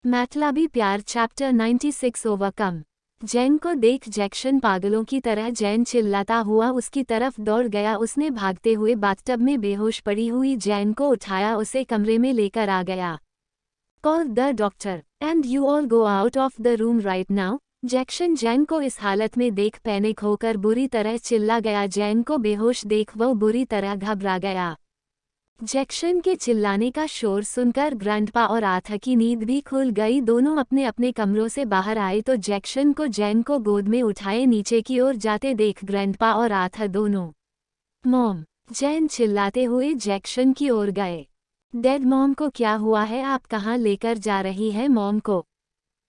मैटलाबी प्यार chapter 96 overcome. Jain को देख जैक्शन पागलों की तरह जैन चिल्लाता हुआ उसकी तरफ दौड़ गया। उसने भागते हुए बाथटब में बेहोश पड़ी हुई जैन को उठाया, उसे कमरे में लेकर आ गया। Call the doctor and you all go out of the room right now. जैक्शन Jain को इस हालत में देख पैनिक होकर बुरी तरह चिल्ला गया। जैन को बेहोश देख वो बुरी तरह घबरा गया। जैक्शन के चिल्लाने का शोर सुनकर ग्रैंडपा और आथा की नींद भी खुल गई। दोनों अपने अपने कमरों से बाहर आए तो जैक्शन को जैन को गोद में उठाए नीचे की ओर जाते देख ग्रैंडपा और आथा दोनों मॉम जैन चिल्लाते हुए जैक्शन की ओर गए। डेड मॉम को क्या हुआ है? आप कहाँ लेकर जा रही है मॉम को?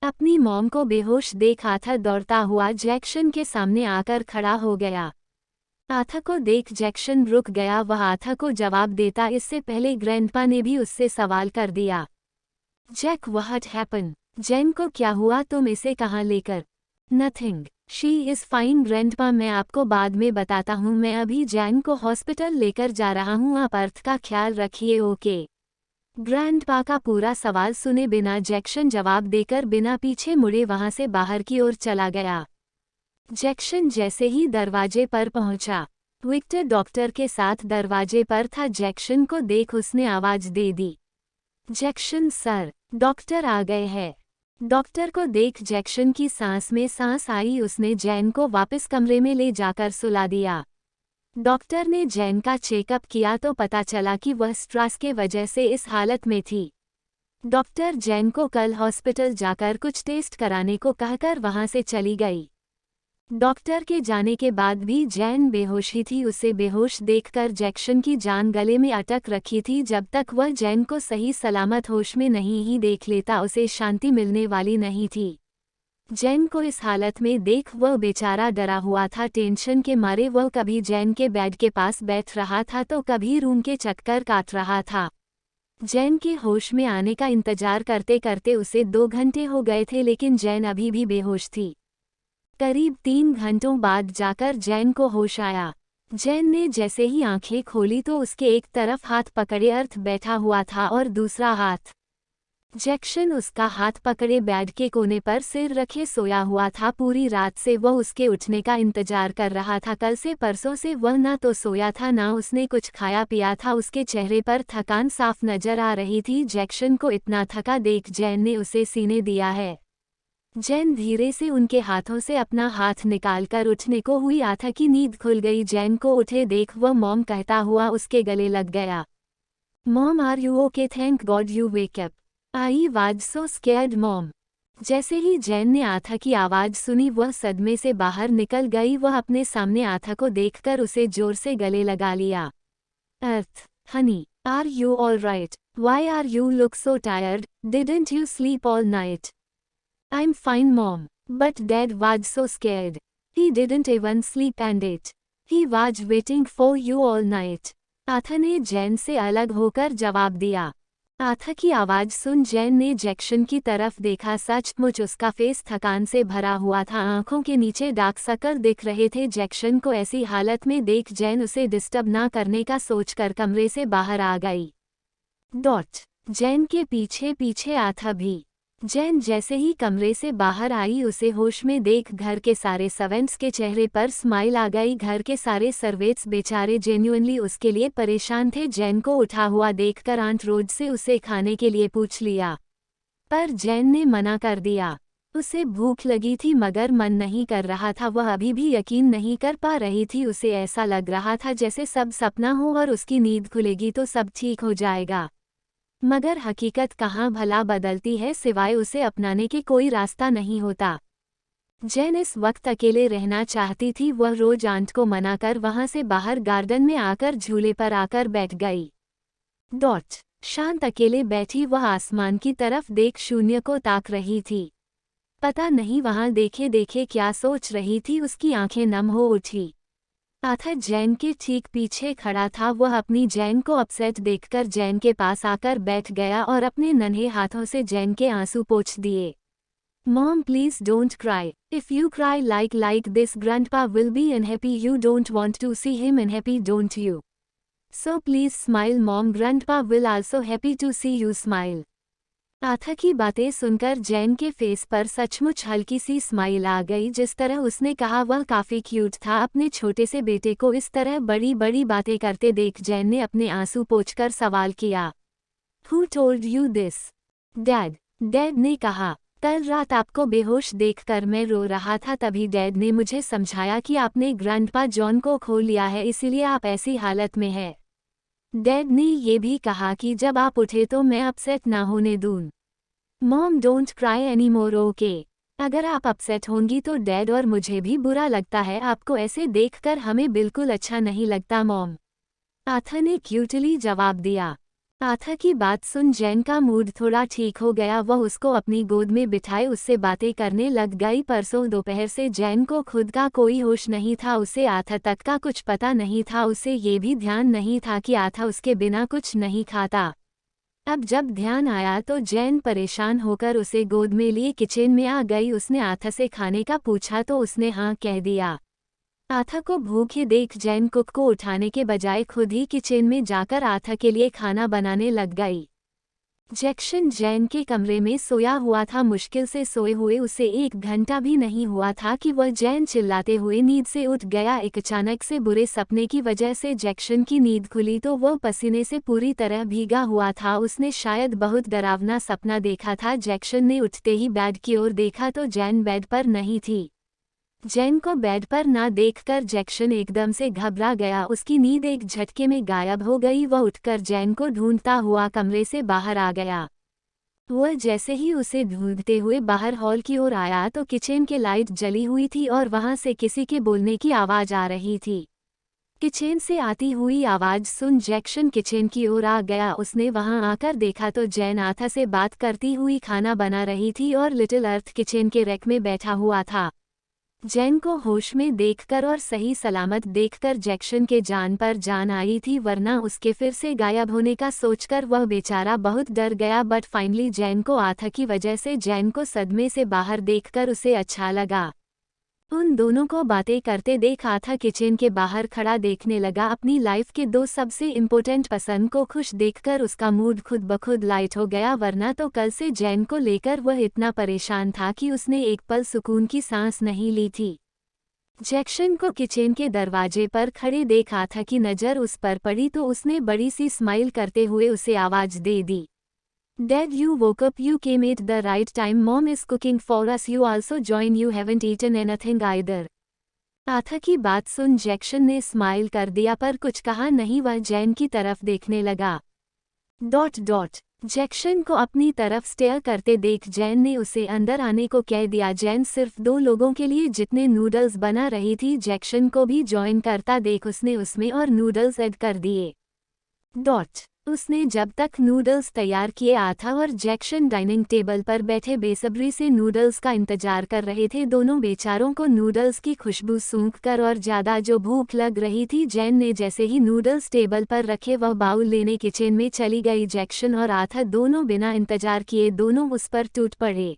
अपनी मॉम को बेहोश देख आथा दौड़ता हुआ जैक्शन के सामने आकर खड़ा हो गया। आथा को देख जैक्शन रुक गया। वह आथा को जवाब देता इससे पहले ग्रैंडपा ने भी उससे सवाल कर दिया। Jack what happen? जैन को क्या हुआ? तुम इसे कहाँ लेकर? Nothing, she is fine grandpa, मैं आपको बाद में बताता हूँ। मैं अभी जैन को हॉस्पिटल लेकर जा रहा हूँ, आप अर्थ का ख्याल रखिए ओके। ग्रैंडपा का पूरा सवाल सुने बिना जैक्शन जवाब देकर बिना पीछे मुड़े वहां से बाहर की ओर चला गया। जैक्शन जैसे ही दरवाजे पर पहुंचा, विक्टर डॉक्टर के साथ दरवाजे पर था। जैक्शन को देख उसने आवाज दे दी, जैक्शन सर, डॉक्टर आ गए हैं। डॉक्टर को देख जैक्शन की सांस में सांस आई। उसने जैन को वापस कमरे में ले जाकर सुला दिया। डॉक्टर ने जैन का चेकअप किया तो पता चला कि वह स्ट्रेस के वजह से इस हालत में थी। डॉक्टर जैन को कल हॉस्पिटल जाकर कुछ टेस्ट कराने को कहकर वहां से चली गई। डॉक्टर के जाने के बाद भी जैन बेहोश ही थी। उसे बेहोश देखकर जैक्शन की जान गले में अटक रखी थी। जब तक वह जैन को सही सलामत होश में नहीं ही देख लेता उसे शांति मिलने वाली नहीं थी। जैन को इस हालत में देख वह बेचारा डरा हुआ था। टेंशन के मारे वह कभी जैन के बेड के पास बैठ रहा था तो कभी रूम के चक्कर काट रहा था। जैन के होश में आने का इंतजार करते करते उसे 2 घंटे हो गए थे, लेकिन जैन अभी भी बेहोश थी। करीब 3 घंटों बाद जाकर जैन को होश आया। जैन ने जैसे ही आंखें खोली तो उसके एक तरफ हाथ पकड़े अर्थ बैठा हुआ था और दूसरा हाथ जैक्शन उसका हाथ पकड़े बेड के कोने पर सिर रखे सोया हुआ था। पूरी रात से वह उसके उठने का इंतजार कर रहा था। कल से परसों से वह ना तो सोया था ना उसने कुछ खाया पिया था। उसके चेहरे पर थकान साफ नजर आ रही थी। जैक्शन को इतना थका देख जैन ने उसे सीने दिया है। जैन धीरे से उनके हाथों से अपना हाथ निकालकर उठने को हुई। आथा की नींद खुल गई। जैन को उठे देख वह मॉम कहता हुआ उसके गले लग गया। Mom are you okay? Thank god you wake up. I was so scared mom. जैसे ही जैन ने आथा की आवाज सुनी वह सदमे से बाहर निकल गई। वह अपने सामने आथा को देखकर उसे जोर से गले लगा लिया। Arth honey, are you all right? Why are you look so tired? Didn't you sleep all night? I'm fine mom, but dad was so scared. He didn't even sleep and ate. He was waiting for you all night. आथा ने जैन से अलग होकर जवाब दिया। आथा की आवाज सुन जैन ने जैक्शन की तरफ देखा। सचमुच उसका फेस थकान से भरा हुआ था। आंखों के नीचे डार्क सर्कल दिख रहे थे। जैक्शन को ऐसी हालत में देख जैन उसे डिस्टर्ब ना करने का सोचकर कमरे से बाहर आ गई। जैन के पीछे पीछे आथा भी। जैन जैसे ही कमरे से बाहर आई उसे होश में देख घर के सारे सर्वेंट्स के चेहरे पर स्माइल आ गई। घर के सारे सर्वेंट्स बेचारे जेन्युइनली उसके लिए परेशान थे। जैन को उठा हुआ देखकर आंट रोज से उसे खाने के लिए पूछ लिया, पर जैन ने मना कर दिया। उसे भूख लगी थी मगर मन नहीं कर रहा था। वह अभी भी यकीन नहीं कर पा रही थी। उसे ऐसा लग रहा था जैसे सब सपना हो और उसकी नींद खुलेगी तो सब ठीक हो जाएगा, मगर हकीकत कहाँ भला बदलती है, सिवाय उसे अपनाने के कोई रास्ता नहीं होता। जैन इस वक्त अकेले रहना चाहती थी। वह रोज आंट को मनाकर वहां से बाहर गार्डन में आकर झूले पर आकर बैठ गई। शांत अकेले बैठी वह आसमान की तरफ देख शून्य को ताक रही थी। पता नहीं वहां देखे देखे क्या सोच रही थी। उसकी आंखें नम हो उठी। आथा जैन के ठीक पीछे खड़ा था। वह अपनी जैन को अपसेट देखकर जैन के पास आकर बैठ गया और अपने नन्हे हाथों से जैन के आंसू पोंछ दिए। Mom please don't cry. If you cry like this grandpa will be unhappy. You don't want to see him unhappy don't you? So please smile mom, grandpa will also happy to see you smile. आथा की बातें सुनकर जैन के face पर सचमुच हल्की सी smile आ गई। जिस तरह उसने कहा वह काफी क्यूट था। अपने छोटे से बेटे को इस तरह बड़ी बड़ी बातें करते देख जैन ने अपने आंसू पोंछकर सवाल किया, Who told you this? Dad. Dad ने कहा, कल रात आपको बेहोश देखकर मैं रो रहा था, तभी डैड ने मुझे समझाया कि आपने ग्रैंडपा जॉन को खो लिया है, इसीलिए आप ऐसी हालत में हैं। डैड ने ये भी कहा कि जब आप उठे तो मैं अपसेट ना होने दूं। Mom don't cry any more, okay. अगर आप अपसेट होंगी तो डैड और मुझे भी बुरा लगता है, आपको ऐसे देखकर हमें बिल्कुल अच्छा नहीं लगता मॉम। आथा ने क्यूटली जवाब दिया। आथा की बात सुन जैन का मूड थोड़ा ठीक हो गया। वह उसको अपनी गोद में बिठाए उससे बातें करने लग गई। परसों दोपहर से जैन को खुद का कोई होश नहीं था। उसे आथा तक का कुछ पता नहीं था। उसे ये भी ध्यान नहीं था कि आथा उसके बिना कुछ नहीं खाता। अब जब ध्यान आया तो जैन परेशान होकर उसे गोद में लिए किचन में आ गई। उसने आथा से खाने का पूछा तो उसने हाँ कह दिया। आथा को भूखे देख जैन कुक को उठाने के बजाय खुद ही किचन में जाकर आथा के लिए खाना बनाने लग गई। जैक्शन जैन के कमरे में सोया हुआ था। मुश्किल से सोए हुए उसे 1 घंटा भी नहीं हुआ था कि वह जैन चिल्लाते हुए नींद से उठ गया। एक अचानक से बुरे सपने की वजह से जैक्शन की नींद खुली तो वह पसीने से पूरी तरह भीगा हुआ था। उसने शायद बहुत डरावना सपना देखा था। जैक्शन ने उठते ही बेड की ओर देखा तो जैन बेड पर नहीं थी। जैन को बेड पर ना देखकर जैक्शन एकदम से घबरा गया। उसकी नींद एक झटके में गायब हो गई। वह उठकर जैन को ढूंढता हुआ कमरे से बाहर आ गया। वह जैसे ही उसे ढूंढते हुए बाहर हॉल की ओर आया तो किचन की लाइट जली हुई थी और वहां से किसी के बोलने की आवाज आ रही थी। किचन से आती हुई आवाज सुन जैक्शन किचन की ओर आ गया। उसने वहां आकर देखा तो जैन आथा से बात करती हुई खाना बना रही थी और लिटिल अर्थ किचन के रैक में बैठा हुआ था। जैन को होश में देखकर और सही सलामत देखकर जैक्शन के जान पर जान आई थी, वरना उसके फिर से गायब होने का सोचकर वह बेचारा बहुत डर गया। बट फाइनली जैन को आथा की वजह से जैन को सदमे से बाहर देखकर उसे अच्छा लगा। उन दोनों को बातें करते देख आथा किचन के बाहर खड़ा देखने लगा। अपनी लाइफ के 2 सबसे इम्पोर्टेंट पसंद को खुश देखकर उसका मूड खुद ब खुद लाइट हो गया। वरना तो कल से जैन को लेकर वह इतना परेशान था कि उसने एक पल सुकून की सांस नहीं ली थी। जैक्शन को किचन के दरवाजे पर खड़े देख आथा की नज़र उस पर पड़ी तो उसने बड़ी सी स्माइल करते हुए उसे आवाज दे दी, Dad, you woke up, you came at the right time. Mom is cooking for us. You also join. You haven't eaten anything either. आथा की बात सुन जैक्शन ने स्माइल कर दिया पर कुछ कहा नहीं। वह जैन की तरफ देखने लगा। जैक्शन को अपनी तरफ स्टेयर करते देख जैन ने उसे अंदर आने को कह दिया। जैन सिर्फ 2 लोगों के लिए जितने नूडल्स बना रही थी, जैक्शन को भी ज्वाइन करता देख उसने उसमें और नूडल्स ऐड कर दिए। उसने जब तक नूडल्स तैयार किए आथा और जैक्शन डाइनिंग टेबल पर बैठे बेसब्री से नूडल्स का इंतजार कर रहे थे। दोनों बेचारों को नूडल्स की खुशबू सूंघकर और ज़्यादा जो भूख लग रही थी। जैन ने जैसे ही नूडल्स टेबल पर रखे वह बाउल लेने किचन में चली गई। जैक्शन और आथा दोनों बिना इंतजार किए दोनों उस पर टूट पड़े।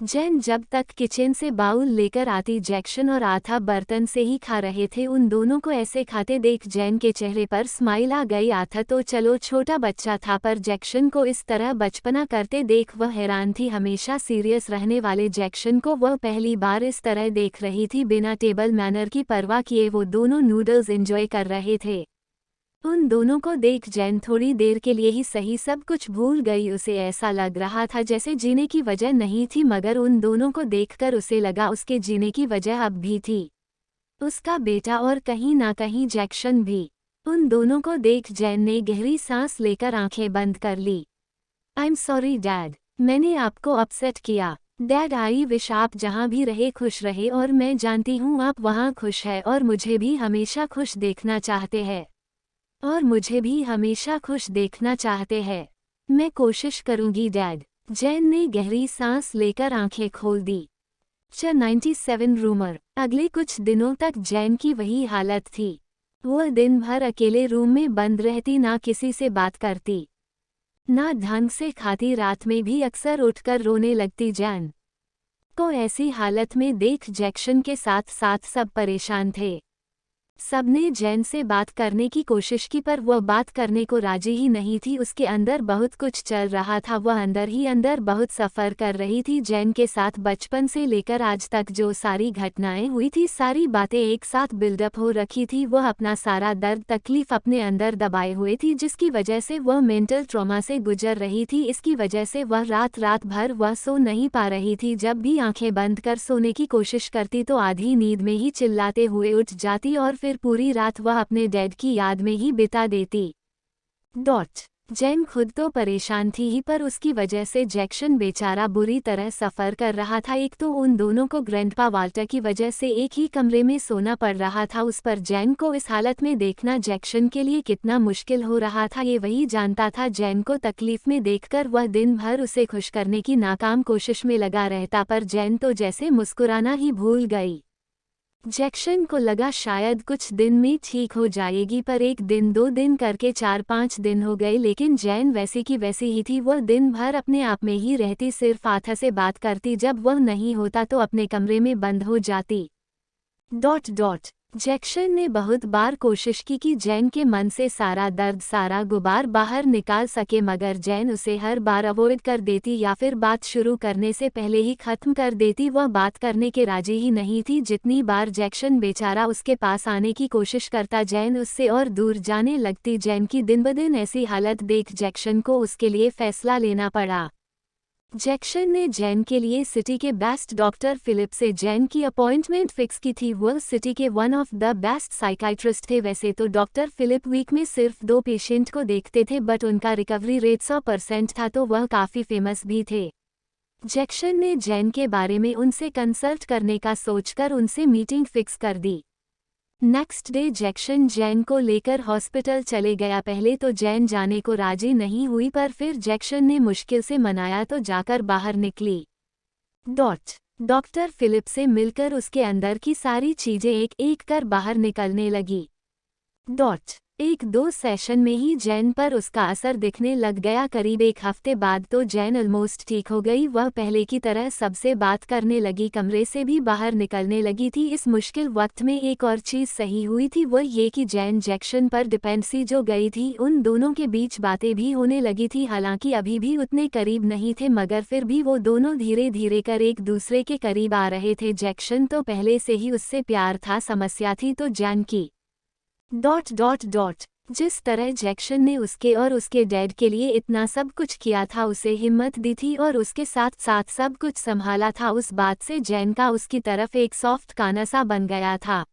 जैन जब तक किचन से बाउल लेकर आती जैक्शन और आथा बर्तन से ही खा रहे थे। उन दोनों को ऐसे खाते देख जैन के चेहरे पर स्माइल आ गई। आथा तो चलो छोटा बच्चा था पर जैक्शन को इस तरह बचपना करते देख वह हैरान थी। हमेशा सीरियस रहने वाले जैक्शन को वह पहली बार इस तरह देख रही थी। बिना टेबल मैनर की परवाह किए वो दोनों नूडल्स एंजॉय कर रहे थे। उन दोनों को देख जैन थोड़ी देर के लिए ही सही सब कुछ भूल गई। उसे ऐसा लग रहा था जैसे जीने की वजह नहीं थी, मगर उन दोनों को देखकर उसे लगा उसके जीने की वजह अब भी थी। उसका बेटा और कहीं ना कहीं जैक्शन भी। उन दोनों को देख जैन ने गहरी सांस लेकर आंखें बंद कर ली। आई एम सॉरी डैड, मैंने आपको अपसेट किया। डैड, आई विश आप जहाँ भी रहे खुश रहे और मैं जानती हूँ आप वहाँ खुश है और मुझे भी हमेशा खुश देखना चाहते हैं। मैं कोशिश करूंगी डैड। जैन ने गहरी सांस लेकर आंखें खोल दी। 97 रूमर। अगले कुछ दिनों तक जैन की वही हालत थी। वह दिन भर अकेले रूम में बंद रहती, ना किसी से बात करती, ना ढंग से खाती। रात में भी अक्सर उठकर रोने लगती। जैन को ऐसी हालत में देख जैक्शन के साथ साथ सब परेशान थे। सबने जैन से बात करने की कोशिश की पर वह बात करने को राजी ही नहीं थी। उसके अंदर बहुत कुछ चल रहा था, वह अंदर ही अंदर बहुत सफ़र कर रही थी। जैन के साथ बचपन से लेकर आज तक जो सारी घटनाएं हुई थी, सारी बातें एक साथ बिल्डअप हो रखी थी। वह अपना सारा दर्द तकलीफ अपने अंदर दबाए हुए थी, जिसकी वजह से वह मेंटल ट्रॉमा से गुजर रही थी। इसकी वजह से वह रात भर वह सो नहीं पा रही थी। जब भी आंखें बंद कर सोने की कोशिश करती तो आधी नींद में ही चिल्लाते हुए उठ जाती और फिर पूरी रात वह अपने डैड की याद में ही बिता देती। जैन खुद तो परेशान थी ही, पर उसकी वजह से जैक्सन बेचारा बुरी तरह सफ़र कर रहा था। एक तो उन दोनों को ग्रैंडपा वाल्टर की वजह से एक ही कमरे में सोना पड़ रहा था, उस पर जैन को इस हालत में देखना जैक्सन के लिए कितना मुश्किल हो रहा था ये वही जानता था। जैन को तकलीफ में देखकर वह दिन भर उसे खुश करने की नाकाम कोशिश में लगा रहता, पर जैन तो जैसे मुस्कुराना ही भूल गई। जैक्सन को लगा शायद कुछ दिन में ठीक हो जाएगी, पर 1 दिन 2 दिन करके 4-5 दिन हो गए, लेकिन जैन वैसी की वैसी ही थी। वह दिन भर अपने आप में ही रहती, सिर्फ आथा से बात करती। जब वह नहीं होता तो अपने कमरे में बंद हो जाती। जैक्सन ने बहुत बार कोशिश की कि जैन के मन से सारा दर्द सारा गुबार बाहर निकाल सके, मगर जैन उसे हर बार अवॉइड कर देती या फिर बात शुरू करने से पहले ही खत्म कर देती। वह बात करने के राजी ही नहीं थी। जितनी बार जैक्सन बेचारा उसके पास आने की कोशिश करता, जैन उससे और दूर जाने लगती। जैन की दिन ब दिन ऐसी हालत देख जैक्सन को उसके लिए फैसला लेना पड़ा। जैक्सन ने जैन के लिए सिटी के बेस्ट डॉक्टर फिलिप से जैन की अपॉइंटमेंट फिक्स की थी। वह सिटी के one of the best psychiatrist थे। वैसे तो डॉक्टर फिलिप वीक में सिर्फ 2 पेशेंट को देखते थे, बट उनका रिकवरी रेट 100% था, तो वह काफ़ी फेमस भी थे। जैक्सन ने जैन के बारे में उनसे कंसल्ट करने का सोचकर उनसे मीटिंग फिक्स कर दी। नेक्स्ट डे जैक्सन जैन को लेकर हॉस्पिटल चले गया। पहले तो जैन जाने को राजी नहीं हुई, पर फिर जैक्सन ने मुश्किल से मनाया तो जाकर बाहर निकली। डॉक्टर फिलिप से मिलकर उसके अंदर की सारी चीजें एक एक कर बाहर निकलने लगी। 1-2 सेशन में ही जैन पर उसका असर दिखने लग गया। करीब 1 हफ्ते बाद तो जैन ऑलमोस्ट ठीक हो गई। वह पहले की तरह सबसे बात करने लगी, कमरे से भी बाहर निकलने लगी थी। इस मुश्किल वक्त में एक और चीज़ सही हुई थी, वह ये कि जैन जैक्सन पर डिपेंडेंसी जो गई थी, उन दोनों के बीच बातें भी होने लगी थी। हालांकि अभी भी उतने करीब नहीं थे, मगर फिर भी वो दोनों धीरे धीरे कर एक दूसरे के करीब आ रहे थे। जैक्सन तो पहले से ही उससे प्यार था, समस्या थी तो जैन की। जिस तरह जैक्सन ने उसके और उसके डैड के लिए इतना सब कुछ किया था, उसे हिम्मत दी थी और उसके साथ साथ सब कुछ संभाला था, उस बात से जैन का उसकी तरफ एक सॉफ्ट काना सा बन गया था।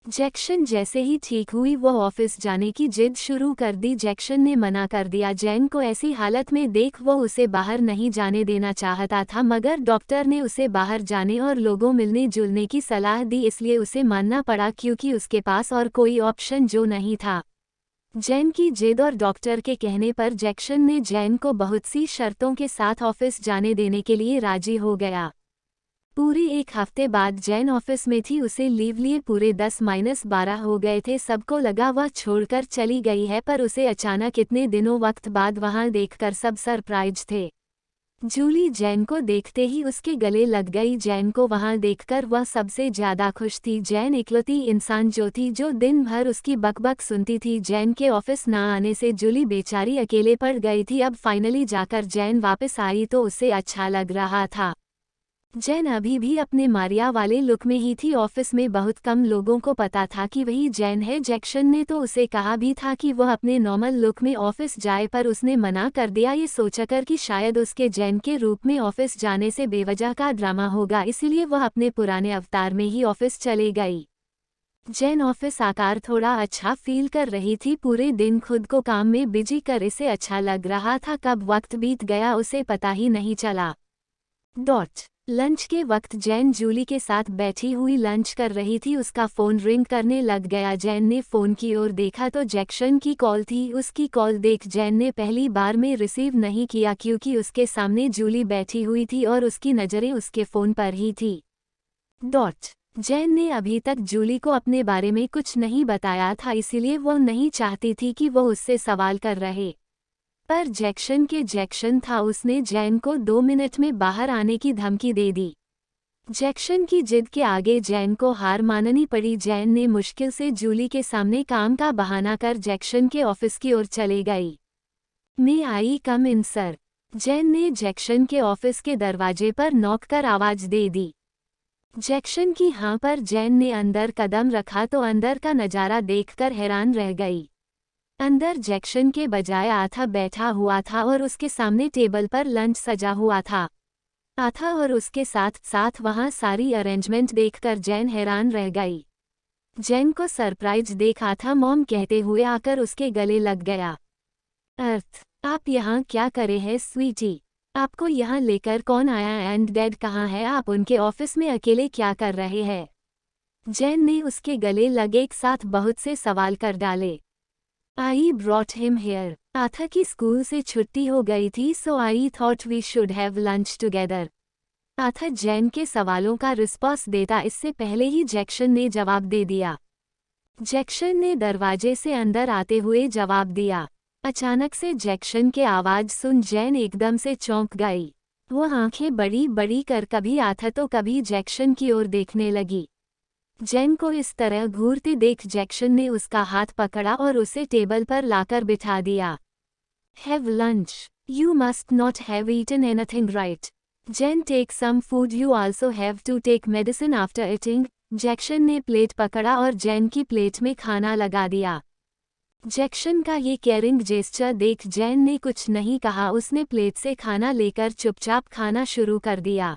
जैक्सन जैसे ही ठीक हुई वो ऑफिस जाने की जिद शुरू कर दी। जैक्सन ने मना कर दिया। जैन को ऐसी हालत में देख वो उसे बाहर नहीं जाने देना चाहता था, मगर डॉक्टर ने उसे बाहर जाने और लोगों मिलने जुलने की सलाह दी, इसलिए उसे मानना पड़ा क्योंकि उसके पास और कोई ऑप्शन जो नहीं था। जैन की जिद और डॉक्टर के कहने पर जैक्सन ने जैन को बहुत सी शर्तों के साथ ऑफिस जाने देने के लिए राजी हो गया। पूरे 1 हफ्ते बाद जैन ऑफिस में थी, उसे लीव लिए पूरे 10-12 हो गए थे। सबको लगा वह छोड़कर चली गई है, पर उसे अचानक इतने दिनों वक्त बाद वहां देखकर सब सरप्राइज थे। जूली जैन को देखते ही उसके गले लग गई। जैन को वहां देखकर वह सबसे ज्यादा खुश थी। जैन इकलौती इंसान जो थी जो दिन भर उसकी बकबक सुनती थी। जैन के ऑफिस ना आने से जूली बेचारी अकेले पड़ गई थी। अब फाइनली जाकर जैन वापस आई तो उसे अच्छा लग रहा था। जैन अभी भी अपने मारिया वाले लुक में ही थी। ऑफिस में बहुत कम लोगों को पता था कि वही जैन है। जैक्सन ने तो उसे कहा भी था कि वह अपने नॉर्मल लुक में ऑफिस जाए, पर उसने मना कर दिया, ये सोचकर कि शायद उसके जैन के रूप में ऑफिस जाने से बेवजह का ड्रामा होगा, इसीलिए वह अपने पुराने अवतार में ही ऑफिस चले गई। जैन ऑफिस आकार थोड़ा अच्छा फील कर रही थी। पूरे दिन खुद को काम में बिजी कर इसे अच्छा लग रहा था। कब वक्त बीत गया उसे पता ही नहीं चला। लंच के वक्त जैन जूली के साथ बैठी हुई लंच कर रही थी। उसका फ़ोन रिंग करने लग गया। जैन ने फ़ोन की ओर देखा तो जैक्सन की कॉल थी। उसकी कॉल देख जैन ने पहली बार में रिसीव नहीं किया क्योंकि उसके सामने जूली बैठी हुई थी और उसकी नज़रें उसके फ़ोन पर ही थी। जैन ने अभी तक जूली को अपने बारे में कुछ नहीं बताया था, इसीलिए वह नहीं चाहती थी कि वह उससे सवाल कर रहे। पर जैक्सन था, उसने जैन को 2 मिनट में बाहर आने की धमकी दे दी। जैक्सन की जिद के आगे जैन को हार माननी पड़ी। जैन ने मुश्किल से जूली के सामने काम का बहाना कर जैक्सन के ऑफिस की ओर चली गई। मे आई कम इन सर? जैन ने जैक्सन के ऑफिस के दरवाजे पर नॉक कर आवाज दे दी। जैक्सन की हाँ पर जैन ने अंदर कदम रखा तो अंदर का नजारा देखकर हैरान रह गई। अंदर जैक्सन के बजाय आथा बैठा हुआ था और उसके सामने टेबल पर लंच सजा हुआ था। आथा और उसके साथ साथ वहाँ सारी अरेंजमेंट देखकर जैन हैरान रह गई। जैन को सरप्राइज देख आथा मॉम कहते हुए आकर उसके गले लग गया। अर्थ, आप यहाँ क्या करे हैं स्वीटी? आपको यहाँ लेकर कौन आया एंड डैड कहाँ है? आप उनके ऑफिस में अकेले क्या कर रहे हैं? जैन ने उसके गले लगे एक साथ बहुत से सवाल कर डाले। I brought him here. Aatha की स्कूल से छुट्टी हो गई थी so I thought we should have lunch together. Aatha Jain के सवालों का रिस्पॉन्स देता इससे पहले ही जैक्सन ने जवाब दे दिया। जैक्सन ने दरवाजे से अंदर आते हुए जवाब दिया। अचानक से जैक्सन के आवाज सुन जैन एकदम से चौंक गई। वो आंखें बड़ी बड़ी कर कभी आथा तो कभी जैक्सन की ओर देखने लगी। जैन को इस तरह घूरते देख जैक्सन ने उसका हाथ पकड़ा और उसे टेबल पर लाकर बिठा दिया। Have lunch. You must not have eaten anything right? Jane take some food, you also have to take medicine after eating. Jackson ने प्लेट पकड़ा और जैन की प्लेट में खाना लगा दिया। जैक्सन का ये केयरिंग जेस्चर देख जैन ने कुछ नहीं कहा। उसने प्लेट से खाना लेकर चुपचाप खाना शुरू कर दिया।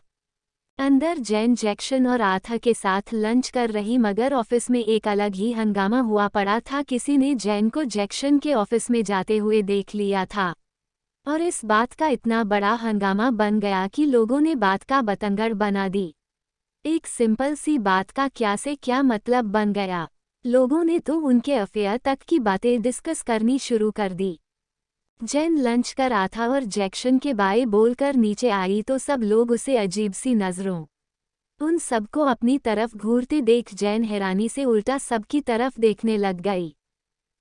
अंदर जैन जैक्सन और आथा के साथ लंच कर रही मगर ऑफिस में एक अलग ही हंगामा हुआ पड़ा था। किसी ने जैन को जैक्सन के ऑफिस में जाते हुए देख लिया था और इस बात का इतना बड़ा हंगामा बन गया कि लोगों ने बात का बतंगड़ बना दी। एक सिंपल सी बात का क्या से क्या मतलब बन गया। लोगों ने तो उनके अफेयर तक की बातें डिस्कस करनी शुरू कर दी। जैन लंच कर आथा और जैक्सन के बारे बोलकर नीचे आई तो सब लोग उसे अजीब सी नजरों उन सबको अपनी तरफ घूरते देख जैन हैरानी से उल्टा सबकी तरफ देखने लग गई।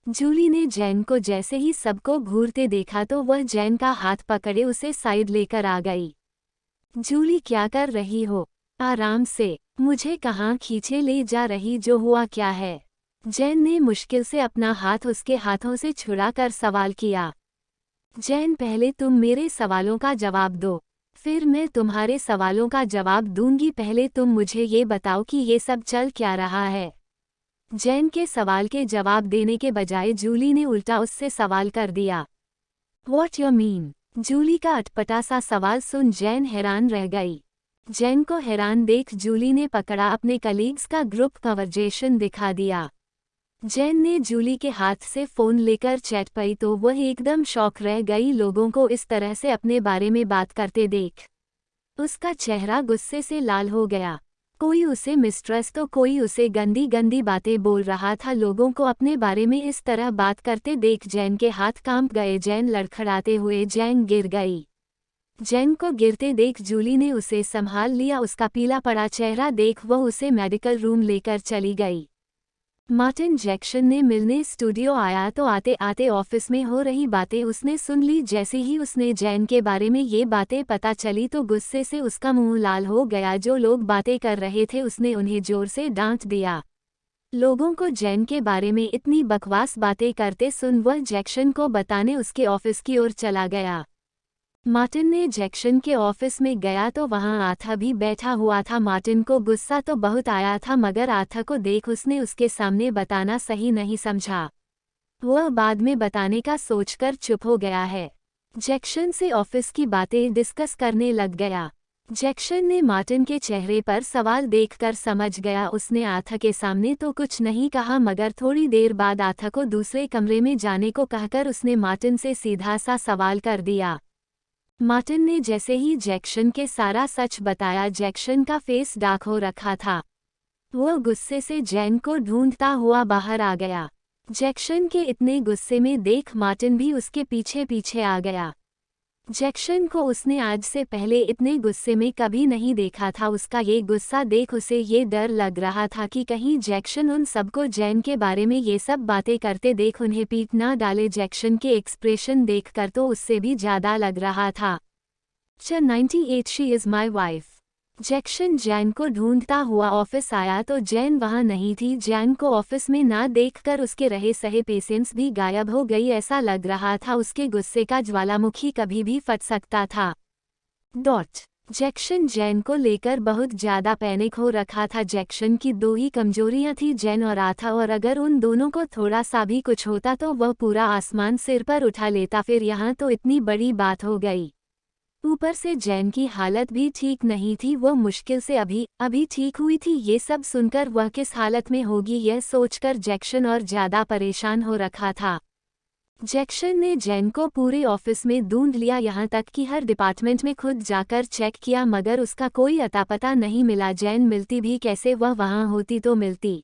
जूली ने जैन को जैसे ही सबको घूरते देखा तो वह जैन का हाथ पकड़े उसे साइड लेकर आ गई। जूली क्या कर रही हो? आराम से। मुझे कहाँ खींचे ले जा रही? जो हुआ क्या है? जैन ने मुश्किल से अपना हाथ उसके हाथों से छुड़ाकर सवाल किया। जैन पहले तुम मेरे सवालों का जवाब दो, फिर मैं तुम्हारे सवालों का जवाब दूंगी। पहले तुम मुझे ये बताओ कि ये सब चल क्या रहा है? जैन के सवाल के जवाब देने के बजाय जूली ने उल्टा उससे सवाल कर दिया। What you mean? जूली का अटपटा सा सवाल सुन जैन हैरान रह गई। जैन को हैरान देख जूली ने पकड़ा अपने कलीग्स का ग्रुप कन्वर्सेशन दिखा दिया। जैन ने जूली के हाथ से फ़ोन लेकर चैट पाई तो वह एकदम शॉक रह गई लोगों को इस तरह से अपने बारे में बात करते देख। उसका चेहरा गुस्से से लाल हो गया। कोई उसे मिस्ट्रेस तो कोई उसे गंदी गंदी बातें बोल रहा था। लोगों को अपने बारे में इस तरह बात करते देख जैन के हाथ कांप गए। जैन लड़खड़ाते हुए जैन गिर गई। जैन को गिरते देख जूली ने उसे संभाल लिया। उसका पीला पड़ा चेहरा देख वह उसे मेडिकल रूम लेकर चली गई। मार्टिन जैक्सन ने मिलने स्टूडियो आया तो आते आते ऑफिस में हो रही बातें उसने सुन ली। जैसे ही उसने जैन के बारे में ये बातें पता चली तो गुस्से से उसका मुंह लाल हो गया। जो लोग बातें कर रहे थे उसने उन्हें जोर से डांट दिया। लोगों को जैन के बारे में इतनी बकवास बातें करते सुन वह जैक्सन को बताने उसके ऑफिस की ओर चला गया। मार्टिन ने जैक्सन के ऑफिस में गया तो वहां आथा भी बैठा हुआ था। मार्टिन को गुस्सा तो बहुत आया था मगर आथा को देख उसने उसके सामने बताना सही नहीं समझा। वह बाद में बताने का सोचकर चुप हो गया है। जैक्सन से ऑफिस की बातें डिस्कस करने लग गया। जैक्सन ने मार्टिन के चेहरे पर सवाल देखकर समझ गया। उसने आथा के सामने तो कुछ नहीं कहा मगर थोड़ी देर बाद आथा को दूसरे कमरे में जाने को कहकर उसने मार्टिन से सीधा सा सवाल कर दिया। मार्टिन ने जैसे ही जैक्सन के सारा सच बताया जैक्सन का फेस डार्क हो रखा था। वह गुस्से से जैन को ढूंढता हुआ बाहर आ गया। जैक्सन के इतने गुस्से में देख मार्टिन भी उसके पीछे पीछे आ गया। जैक्सन को उसने आज से पहले इतने गुस्से में कभी नहीं देखा था। उसका ये गुस्सा देख उसे ये डर लग रहा था कि कहीं जैक्सन उन सबको जैन के बारे में ये सब बातें करते देख उन्हें पीट ना डाले। जैक्सन के एक्सप्रेशन देखकर तो उससे भी ज्यादा लग रहा था। 98 she is my wife. जैक्शन Jain को ढूंढता हुआ ऑफिस आया तो जैन वहां नहीं थी। जैन को ऑफिस में ना देखकर उसके रहे सहे पेशेंस भी गायब हो गई। ऐसा लग रहा था उसके गुस्से का ज्वालामुखी कभी भी फट सकता था। जैक्शन जैन को लेकर बहुत ज्यादा पैनिक हो रखा था। जैक्शन की दो ही कमजोरियां थी, जैन और आथा, और अगर उन दोनों को थोड़ा सा भी कुछ होता तो वह पूरा आसमान सिर पर उठा लेता। फिर यहाँ तो इतनी बड़ी बात हो गई। ऊपर से जैन की हालत भी ठीक नहीं थी, वो मुश्किल से अभी ठीक हुई थी। ये सब सुनकर वह किस हालत में होगी यह सोचकर जैक्शन और ज्यादा परेशान हो रखा था। जैक्शन ने जैन को पूरे ऑफिस में ढूंढ लिया, यहाँ तक कि हर डिपार्टमेंट में खुद जाकर चेक किया, मगर उसका कोई अता पता नहीं मिला। जैन मिलती भी कैसे, वह वहां होती तो मिलती।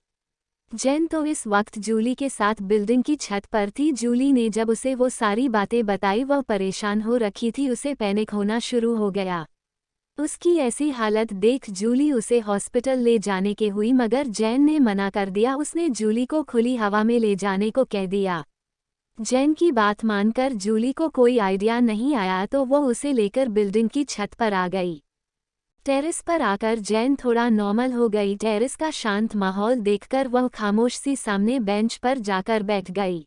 जैन तो इस वक्त जूली के साथ बिल्डिंग की छत पर थी। जूली ने जब उसे वो सारी बातें बताई वह परेशान हो रखी थी, उसे पैनिक होना शुरू हो गया। उसकी ऐसी हालत देख जूली उसे हॉस्पिटल ले जाने के हुई, मगर जैन ने मना कर दिया। उसने जूली को खुली हवा में ले जाने को कह दिया। जैन की बात मानकर जूली को कोई आइडिया नहीं आया तो वो उसे लेकर बिल्डिंग की छत पर आ गई। टेरेस पर आकर जैन थोड़ा नॉर्मल हो गई। टेरेस का शांत माहौल देखकर वह खामोश सी सामने बेंच पर जाकर बैठ गई।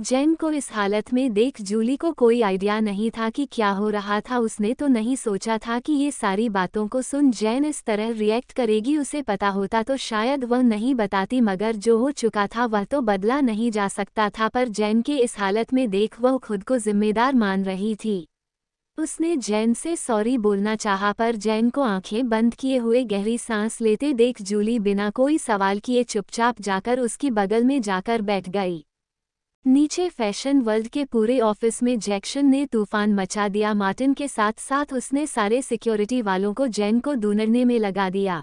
जैन को इस हालत में देख जूली को कोई आइडिया नहीं था कि क्या हो रहा था। उसने तो नहीं सोचा था कि ये सारी बातों को सुन जैन इस तरह रिएक्ट करेगी। उसे पता होता तो शायद वह नहीं बताती, मगर जो हो चुका था वह तो बदला नहीं जा सकता था। पर जैन के इस हालत में देख वह खुद को जिम्मेदार मान रही थी। उसने जैन से सॉरी बोलना चाहा, पर जैन को आंखें बंद किए हुए गहरी सांस लेते देख जूली बिना कोई सवाल किए चुपचाप जाकर उसकी बगल में जाकर बैठ गई। नीचे फैशन वर्ल्ड के पूरे ऑफिस में जैक्शन ने तूफान मचा दिया। मार्टिन के साथ साथ उसने सारे सिक्योरिटी वालों को जैन को ढूंढने में लगा दिया।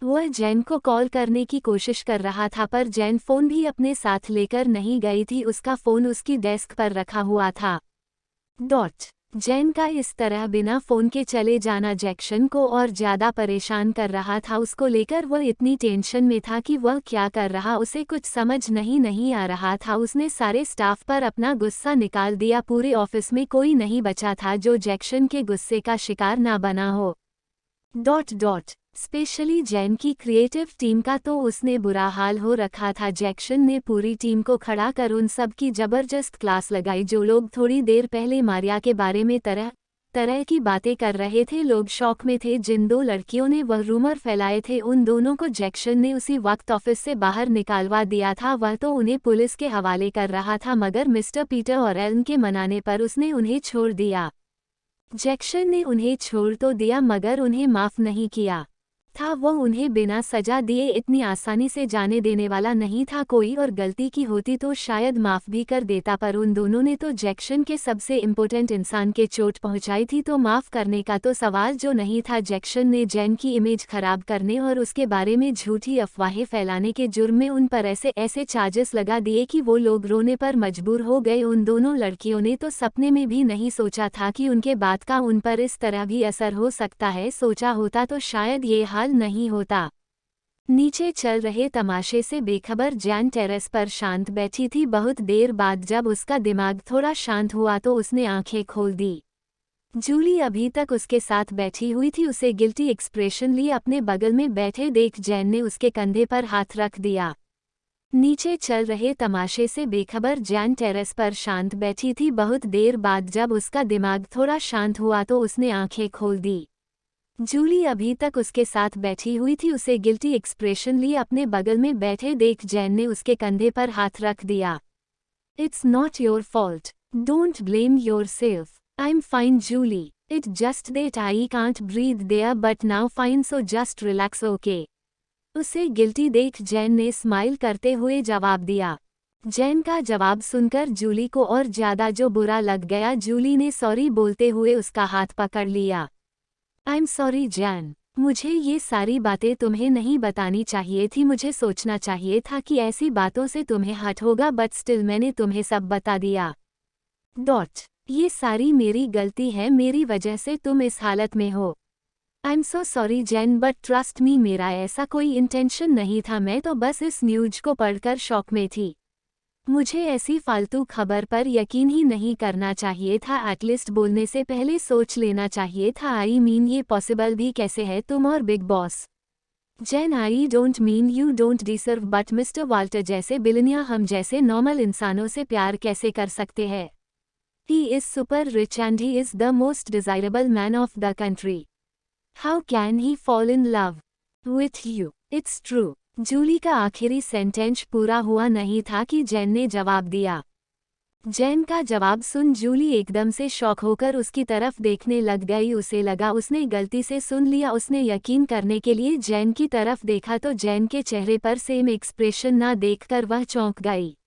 वह जैन को कॉल करने की कोशिश कर रहा था, पर जैन फोन भी अपने साथ लेकर नहीं गई थी। उसका फोन उसकी डेस्क पर रखा हुआ था। जैन का इस तरह बिना फोन के चले जाना जैक्शन को और ज्यादा परेशान कर रहा था। उसको लेकर वह इतनी टेंशन में था कि वह क्या कर रहा उसे कुछ समझ नहीं आ रहा था। उसने सारे स्टाफ पर अपना गुस्सा निकाल दिया। पूरे ऑफिस में कोई नहीं बचा था जो जैक्शन के गुस्से का शिकार ना बना हो। स्पेशली जैन की क्रिएटिव टीम का तो उसने बुरा हाल हो रखा था। जैक्शन ने पूरी टीम को खड़ा कर उन सब की जबरदस्त क्लास लगाई। जो लोग थोड़ी देर पहले मारिया के बारे में तरह तरह की बातें कर रहे थे, लोग शॉक में थे। जिन दो लड़कियों ने वह रूमर फैलाए थे उन दोनों को जैक्शन ने उसी वक्त ऑफिस से बाहर निकालवा दिया था। वह तो उन्हें पुलिस के हवाले कर रहा था, मगर मिस्टर पीटर और एलन के मनाने पर उसने उन्हें छोड़ दिया। जैक्शन ने उन्हें छोड़ तो दिया मगर उन्हें माफ नहीं किया था। वो उन्हें बिना सजा दिए इतनी आसानी से जाने देने वाला नहीं था कोई, और गलती की होती तो शायद माफ भी कर देता। पर उन दोनों ने तो जैक्शन के सबसे इम्पोर्टेंट इंसान के चोट पहुंचाई थी, तो माफ करने का तो सवाल जो नहीं था। जैक्शन ने जैन की इमेज खराब करने और उसके बारे में झूठी अफवाहें फैलाने के जुर्म में उन पर ऐसे चार्जेस लगा दिए कि वो लोग रोने पर मजबूर हो गए। उन दोनों लड़कियों ने तो सपने में भी नहीं सोचा था कि उनके बात का उन पर इस तरह भी असर हो सकता है। सोचा होता तो शायद ये हाल नहीं होता। नीचे चल रहे तमाशे से बेखबर जैन टेरेस पर शांत बैठी थी। बहुत देर बाद जब उसका दिमाग थोड़ा शांत हुआ तो उसने आंखें खोल दी। जूली अभी तक उसके साथ बैठी हुई थी। उसे गिल्टी एक्सप्रेशन लिए अपने बगल में बैठे देख जैन ने उसके कंधे पर हाथ रख दिया। नीचे चल रहे तमाशे से बेखबर जैन टेरेस पर शांत बैठी थी। बहुत देर बाद जब उसका दिमाग थोड़ा शांत हुआ तो उसने आंखें खोल दी। जूली अभी तक उसके साथ बैठी हुई थी। उसे गिल्टी एक्सप्रेशन लिए अपने बगल में बैठे देख जैन ने उसके कंधे पर हाथ रख दिया। It's not your fault, don't blame yourself, I am fine Julie, it just that I can't breathe there but now fine, so just relax okay. उसे गिल्टी देख जैन ने स्माइल करते हुए जवाब दिया। जैन का जवाब सुनकर जूली को और ज्यादा जो बुरा लग गया। जूली ने सॉरी बोलते हुए उसका हाथ पकड़ लिया। आई एम सॉरी जैन, मुझे ये सारी बातें तुम्हें नहीं बतानी चाहिए थी। मुझे सोचना चाहिए था कि ऐसी बातों से तुम्हें हर्ट होगा, बट स्टिल मैंने तुम्हें सब बता दिया। ये सारी मेरी गलती है, मेरी वजह से तुम इस हालत में हो। I am so sorry Jain, but trust me, मेरा ऐसा कोई इंटेंशन नहीं था। मैं तो बस इस न्यूज को पढ़कर शॉक में थी। मुझे ऐसी फालतू खबर पर यकीन ही नहीं करना चाहिए था। एटलीस्ट बोलने से पहले सोच लेना चाहिए था। आई मीन ये पॉसिबल भी कैसे है, तुम और big boss. Jane, I don't mean you don't deserve, but mister Walter जैसे बिलियनियर हम जैसे नॉर्मल इंसानों से प्यार कैसे कर सकते हैं? He is super rich and he is the most desirable man of the country. How can he fall in love with you? It's true. Julie का आखिरी सेंटेंस पूरा हुआ नहीं था कि जेन ने जवाब दिया। जेन का जवाब सुन जूली एकदम से शॉक होकर उसकी तरफ देखने लग गई। उसे लगा उसने गलती से सुन लिया। उसने यकीन करने के लिए जेन की तरफ देखा तो जेन के चेहरे पर सेम एक्सप्रेशन ना देखकर वह चौंक गई।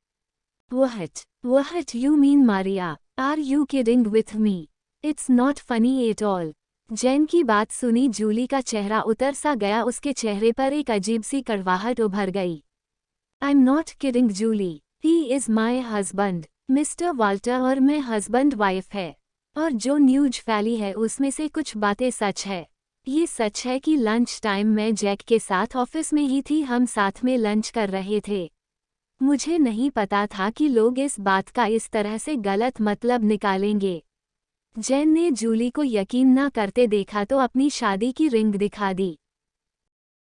What you mean Maria? Are you kidding with me? It's not funny at all. जेन की बात सुनी जूली का चेहरा उतर सा गया। उसके चेहरे पर एक अजीब सी कड़वाहट उभर गई। I'm not kidding Julie. He is my husband, mister Walter, और मैं हस्बैंड वाइफ है। और जो न्यूज फैली है उसमें से कुछ बातें सच है। ये सच है कि लंच टाइम में जैक के साथ ऑफिस में ही थी, हम साथ में लंच कर रहे थे। मुझे नहीं पता था कि लोग इस बात का इस तरह से गलत मतलब निकालेंगे। जेन ने जूली को यकीन न करते देखा तो अपनी शादी की रिंग दिखा दी।